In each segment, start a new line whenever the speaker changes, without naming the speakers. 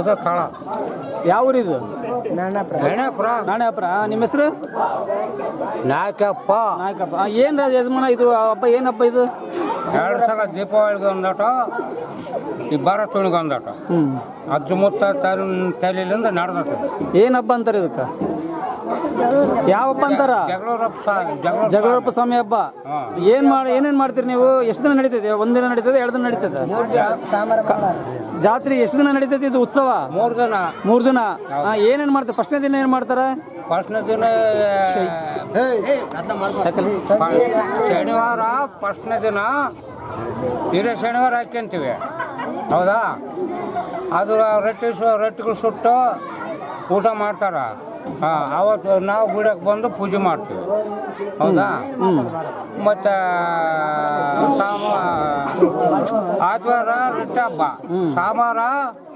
ಇದು ಸ್ಥಳ
ಯಾವ ಊರಿದು?
ನಾಣ್ಯಾಪುರ.
ನಿಮ್ಮ ಹೆಸರು?
ನಾಯಕಪ್ಪ.
ಏನು ಯಜಮಾನ ಇದು ಹಬ್ಬ? ಏನು ಹಬ್ಬ ಇದು?
2 ಸಲ ದೀಪಾವಳಿಗೆ ಒಂದಾಟ, ಈ ಭಾರತುಣಿಗೆ ಒಂದಾಟ. ಅಜ್ಜ ಮುತ್ತ ತಲೆಯಿಂದ ನಡೆದಟ.
ಏನು ಹಬ್ಬ ಅಂತಾರೆ ಇದಕ್ಕೆ? ಯಾವ ಹಬ್ಬ ಅಂತಾರ? ಜಗಳೂರಪ್ಪ ಸ್ವಾಮಿ ಹಬ್ಬ. ಏನೇನು ಮಾಡ್ತೀರಿ ನೀವು? ಎಷ್ಟು ದಿನ ನಡೀತದೆ? ಒಂದಿನ ನಡೀತದೆ, 2 ದಿನ ನಡೀತದೆ? ಜಾತ್ರೆ ಎಷ್ಟು ದಿನ ನಡೀತದೆ ಇದು ಉತ್ಸವ? 3 ದಿನ. ಏನೇನು ಮಾಡ್ತಾರೆ? ಫಸ್ಟ್ನೇ ದಿನ ಏನು ಮಾಡ್ತಾರೆ?
ಫಸ್ಟ್ನೇ ದಿನ ಶನಿವಾರ. ಫಸ್ಟ್ನೇ ದಿನ ಹಿರೇ ಶನಿವಾರ ಹಾಕ್ಯಂತೀವಿ, ಹೌದಾ? ಅದು ರೊಟ್ಟಿಗಳು ಸುಟ್ಟು ಊಟ ಮಾಡ್ತಾರ. ಅವತ್ತು ನಾವು ಗುಡಿಯಕ್ಕೆ ಬಂದು ಪೂಜೆ ಮಾಡ್ತೀವಿ, ಹೌದಾ? ಮತ್ತು ಆದಿವಾರ ರೊಟ್ಟಿ ಹಬ್ಬ. ಸೋಮವಾರ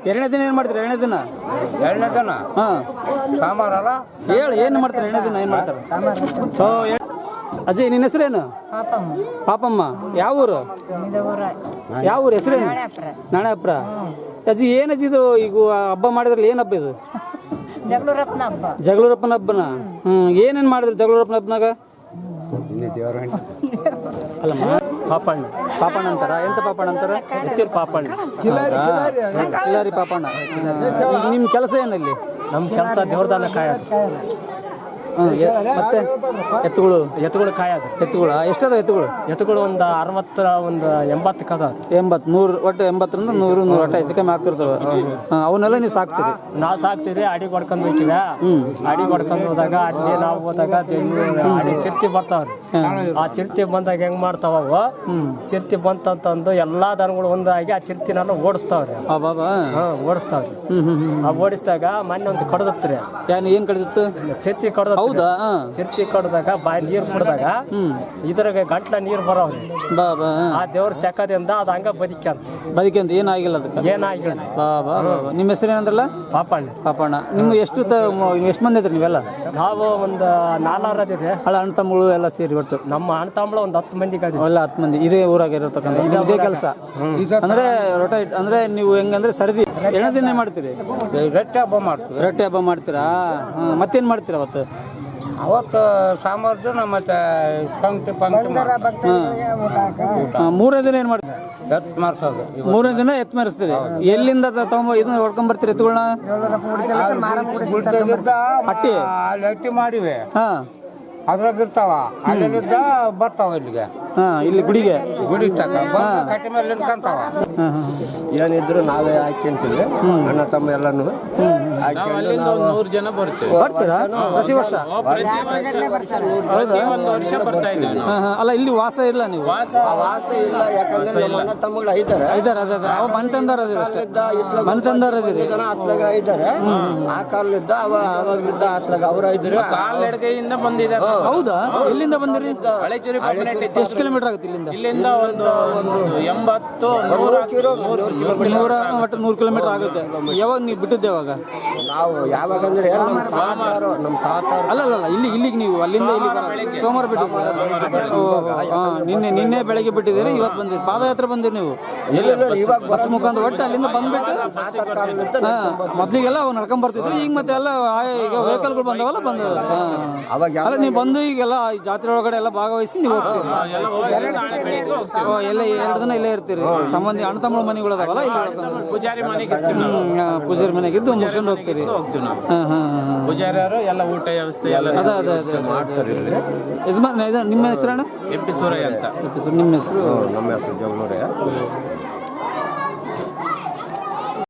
2ನೇ ದಿನ ಏನು ಮಾಡ್ತೀರಿ? 2ನೇ ದಿನ
ಸೋಮವಾರ
ಹೇಳಿ, ಏನು ಮಾಡ್ತಾರೆ 2ನೇ ದಿನ? ಏನು ಮಾಡ್ತಾರೆ? ಅಜ್ಜಿ, ನಿನ್ನ ಹೆಸರೇನು? ಪಾಪಮ್ಮ. ಯಾವ ಊರು? ಹೆಸರೇನು? ನಾಣ್ಯಾಪುರ. ಅಜ್ಜಿ, ಏನು ಅಜ್ಜಿ ಇದು ಈಗ ಹಬ್ಬ ಮಾಡಿದ್ರಲ್ಲ, ಏನು ಹಬ್ಬ ಇದು? ಜಗಳೂರಪ್ಪನ ಹಬ್ಬನ. ಏನೇನು ಮಾಡಿದ್ರು ಜಗಳೂರಪ್ಪನ ಹಬ್ಬನಾಗ? ಅಲ್ಲಮ್ಮ, ಪಾಪಣ್ಣ ಅಂತಾರ. ಎಂತ ಪಾಪಣ್ಣ ಅಂತಾರ? ಪಾಪಣ್ಣ, ಕಿಲಾರಿ ಪಾಪಣ್ಣ. ನಿಮ್ಮ ಕೆಲಸ ಏನಲ್ಲಿ?
ನಮ್ಮ ಕೆಲಸ ದೇವ್ರದಾನ ಕಾಯೋದು.
ಮತ್ತೆ ಎತ್ತುಗಳು
ಕಾಯೋದು.
ಎಷ್ಟದ ಎತ್ತುಗಳು?
ಒಂದು 60 ಒಂದು 80 ಕದ.
80 100 ಒಟ್ಟು 80ರಿಂದ 100 100 ಹೆಚ್ಚು ಕಮ್ಮಿ ಆಗ್ತಿರ್ತವೆ. ಅವನ್ನೆಲ್ಲ ನೀವು ಸಾಕ್ತೀರಿ?
ನಾವು ಸಾಕ್ತೀವಿ. ಅಡಿ ಹೊಡ್ಕೊಂಡು ಹೋಗ್ತೀವಿ. ಅಡಿ ಹೊಡ್ಕೊಂಡು ಹೋದಾಗ ಅಲ್ಲಿ ನಾವು ಹೋದಾಗ ಅಡಿ ಚಿರ್ತಿ ಬರ್ತಾವ್ರಿ. ಆ ಚಿರ್ತಿ ಬಂದಾಗ ಹೆಂಗ್ ಮಾಡ್ತಾವ ಅವು? ಚಿರ್ತಿ ಬಂತಂತಂದು ಎಲ್ಲಾ ದನಗಳು ಒಂದಾಗಿ ಆ ಚಿರ್ತಿನೆಲ್ಲ ಓಡಿಸ್ತಾವ್ರಿ. ಓಡಿಸ್ತಾವ್ರಿ. ಆ ಓಡಿಸಿದಾಗ ಮೊನ್ನೆ ಒಂದು ಕಡ್ದತ್ರಿ.
ಏನ್ ಕಡ್ದಿತ್ತು?
ಚಿರ್ತಿ ಕಡ್ದ. ಹೌದಾ? ಚಿರ್ತಿ ಕಡ್ದಾಗ ಬಾಯಿ ನೀರ್ ಕುಡ್ದಾಗ ಇದ್ರಾಗ ಗಂಟ್ಲ ನೀರ್ ಬರೋವ್ರಿ. ಆ ದೇವ್ರ ಸೆಕದಿಂದ ಅದ ಹಂಗ ಬದುಕ್ಯಂತ
ಏನಾಗಿಲ್ಲ ಅದಕ್ಕೆ?
ಏನಾಗಿಲ್ಲ.
ನಿಮ್ಮ ಹೆಸರು ಏನಂದ್ರಲ್ಲ? ಪಾಪಣ್ಣ. ನಿಮ್ಗೆ ಎಷ್ಟು ಮಂದಿ ಇದ್ರಿ ನೀವೆಲ್ಲ?
ನಾವು ಒಂದು 4 ಅದೀವಿ.
ಅಣ್ಣ ತಮ್ಮಗಳು ಎಲ್ಲ ಸೇರಿ ಒಟ್ಟು?
ನಮ್ಮ ಅಣ್ಣ ತಮ್ಮಳು ಒಂದು 10 ಮಂದಿ
ಎಲ್ಲ 10 ಮಂದಿ ಇದೇ ಊರಾಗ ಇರತಕ್ಕಂಥ ಇದೇ ಕೆಲಸ. ಅಂದ್ರೆ ನೀವು ಹೆಂಗಂದ್ರೆ ಸರ್ದಿ 2 ದಿನ ಮಾಡ್ತೀರಿ? ರೊಟ್ಟಿ ಹಬ್ಬ ಮಾಡ್ತೀರಾ? ಮತ್ತೇನ್ ಮಾಡ್ತೀರಾ ಅವತ್ತು?
ಅವತ್ತು ಸಾಂಬಾರು ದಿನ ಮತ್ತೆ ಪಂಕ್ತಿ
3ನೇ ದಿನ ಏನ್ ಮಾಡ್ತೀರಿ?
ಎತ್ತು ಮಾರ್ಸೋದು.
3ನೇ ದಿನ ಎತ್ತು ಮಾರಿಸ್ತೀರಿ. ಎಲ್ಲಿಂದ ಇದನ್ನ ಹೊಡ್ಕೊಂಡ್ ಬರ್ತೀರಿ ಎತ್ತುಗಳನ್ನ?
ಹಟ್ಟಿ ಹಟ್ಟಿ ಮಾಡಿವಿ, ಅದ್ರಾಗ ಇರ್ತಾವ. ಅಲ್ಲಿಂದ ಬರ್ತಾವ ಇಲ್ಲಿಗೆ,
ಇಲ್ಲಿ ಗುಡಿ
ಕಟ್ಟಿ ಮೇಲೆ ನಿಂತ್ಕೊಂತಾವ.
ಏನಿದ್ರು ನಾವೇ ಹಾಕ್ಯಂತೀವಿ, ಅಣ್ಣ ತಮ್ಮ ಎಲ್ಲಾನು
100 ಜನ ಬರ್ತೀರಾ ಪ್ರತಿ ವರ್ಷ? ಅಲ್ಲ, ಇಲ್ಲಿ ವಾಸ ಇಲ್ಲ ನೀವು?
ವಾಸ ಇಲ್ಲ, ಯಾಕಂದ್ರೆ ಅಣ್ಣ ತಮ್ಮಗಳು
ಮನ್ತಂದವ್ರು
ಅತ್ಲಾಗ ಇದ್ದಾರೆ. ಆ ಕಾಲದಿಂದ ಅವಾಗ್ಲಿದ್ದ ಅತ್ಲಾಗ ಅವ್ರ ಇದ್ದಾರೆ.
ಕಾಲ್ನಡಿಗೆಯಿಂದ ಬಂದಿದ್ದಾರೆ. ಹೌದಾ? ಎಲ್ಲಿಂದ ಬಂದಿರಿ? ಎಷ್ಟು ಕಿಲೋಮೀಟರ್ ಆಗುತ್ತೆ ಇಲ್ಲಿಂದ?
ಇಲ್ಲಿಂದ ಒಂದು 80
100 ಕಿಲೋಮೀಟರ್ ಆಗುತ್ತೆ. ಯಾವಾಗ ನೀವು ಬಿಟ್ಟಿದ್ದೆ? ಯಾವಾಗ?
ನಾವು ಯಾವಾಗಂದ್ರೆ ನಮ್ಮ ತಾತ
ಅಲ್ಲ, ಇಲ್ಲಿಗೆ ನೀವು ಅಲ್ಲಿಂದ ಇಲ್ಲಿ ಸೋಮವಾರ ಬಿಟ್ಟಿದ್ದೀರಿ? ನಿನ್ನೆ ಬೆಳಗ್ಗೆ ಬಿಟ್ಟಿದ್ದೀರಿ, ಇವತ್ತು ಬಂದಿರಿ. ಪಾದಯಾತ್ರೆ ಬಂದಿರಿ ನೀವು?
ಇವಾಗ
ಬಸ್ ಮುಖಾಂತರ ಒಟ್ಟು ಅಲ್ಲಿಂದ ಬಂದ್ಬಿಟ್ಟು ಮೊದ್ಲಿಗೆಲ್ಲ ನಡ್ಕೊಂಡ್ ಬರ್ತಿದ್ರು. ಈಗ ಮತ್ತೆ ಎಲ್ಲ ಈಗ ವೆಹಿಕಲ್ಗಳು ಬಂದವಲ್ಲ, ಅಲ್ಲ ನೀವು ಬಂದು ಈಗೆಲ್ಲ ಜಾತ್ರೆ ಒಳಗಡೆ ಎಲ್ಲ ಭಾಗವಹಿಸಿ ನೀವು ಹೋಗ್ತೀರಿ? ಎಲ್ಲ 2 ದಿನ ಇಲ್ಲೇ ಇರ್ತೀರಿ? ಸಂಬಂಧಿ ಅಣ್ಣ ತಮ್ಮ ಮನೆಗಳು ಅದಾವಲ್ಲ,
ಪೂಜಾರಿ
ಮನೆಗೆ ಇದ್ದು ಮುಗಿಸ್ಕೊಂಡು ಹೋಗ್ತೀರಿ?
ಪೂಜಾರಿಯವರು ಎಲ್ಲ ಊಟ ವ್ಯವಸ್ಥೆ ಎಲ್ಲ
ಯಜಮಾನ್, ನಿಮ್ಮ ಹೆಸರಣ್ಣ?
MP ಸೂರಯ್ಯ ಅಂತ.
ನಮ್ಮ ಹೆಸರು ಜಗಳೂರಯ್ಯ.